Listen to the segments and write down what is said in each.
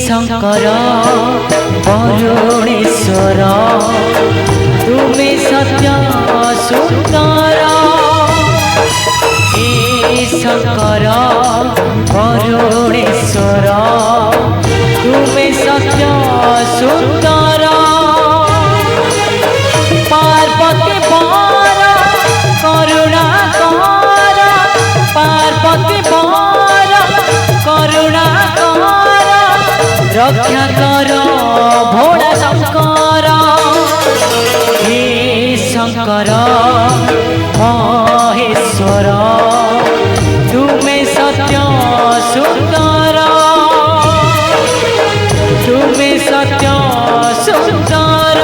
शंकर वरुणेश्वर तुमे सत्य सुंदर हे शंकर वरुणेश्वर तुमे सत्य सुंदर पार्वती वर करुणा कर पार्वती वर करुणा रक्षा कर भोला शंकर हे शंकर महेश्वर तुमे सत्य सुंदर तुमे सत्य सुंदर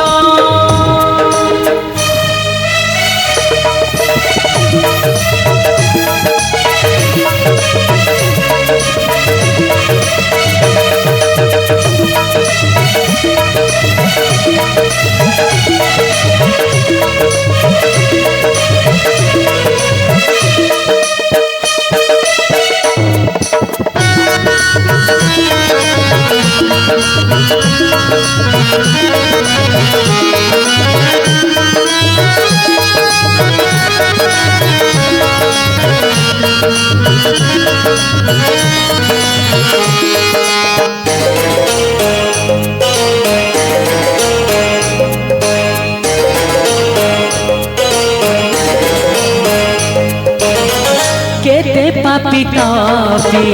केते पापी तापी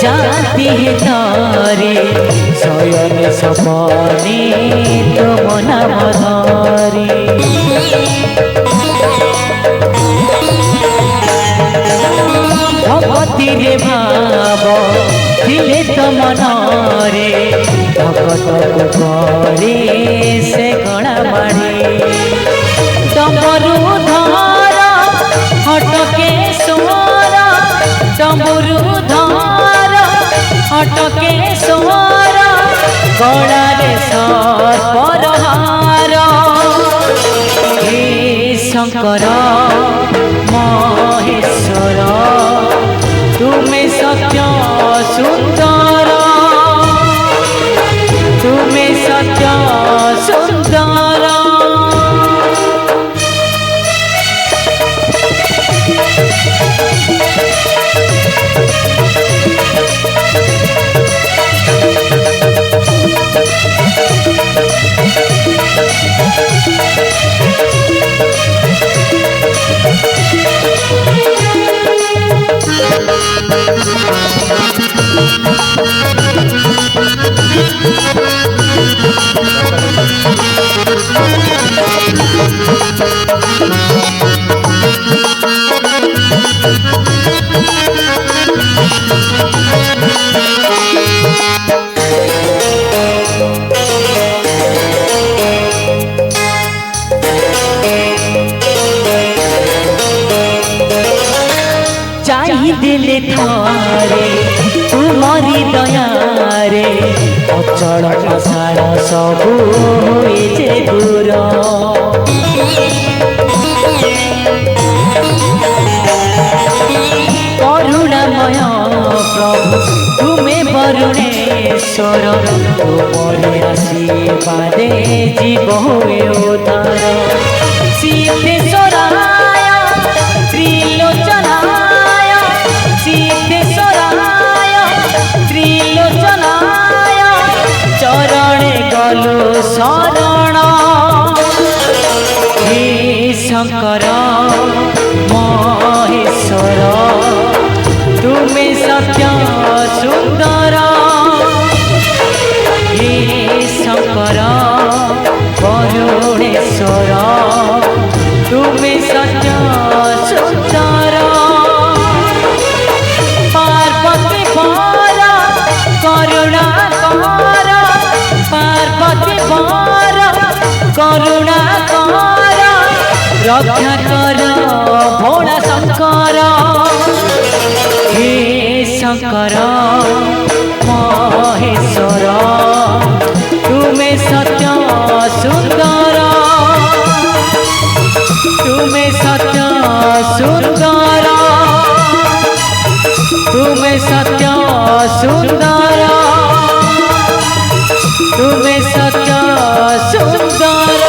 जाती है तारे शयन सपने तुम नाम धारे भगवती रे भाव दिले तो मनरे भगत को करे से गणा मारे डमरू धार हटके सोर डमरू धार हटके सोर गलारे सर्पहार हे शंकर महेश्वर तुमे सत्य सुंदर तुमे सत्य सुंदर दिले थारे तुम्हारी दयारे अचल असार सबू होइछे दूर करुणामय प्रभु तुमे वरुणेश्वर तुमरे आशीर्वादे जीव हुए उद्धार सिद्धेश्वराय त्रिलोचनाय सिद्धेश्वराय त्रिलोचनाय चरणे गलो शरण हे शंकर महेश्वर तुमे सत्य सुंदर हे शंकर वरुणेश्वर तुमे सत्य सुंदर पार्वती वर करुणा कर पार्वती वर करुणा कर रक्षा कर भोला शंकर हे शंकर महेश्वर सत्य सुंदर, तुमे सत्य सुंदर, तुमे सत्य सुंदर।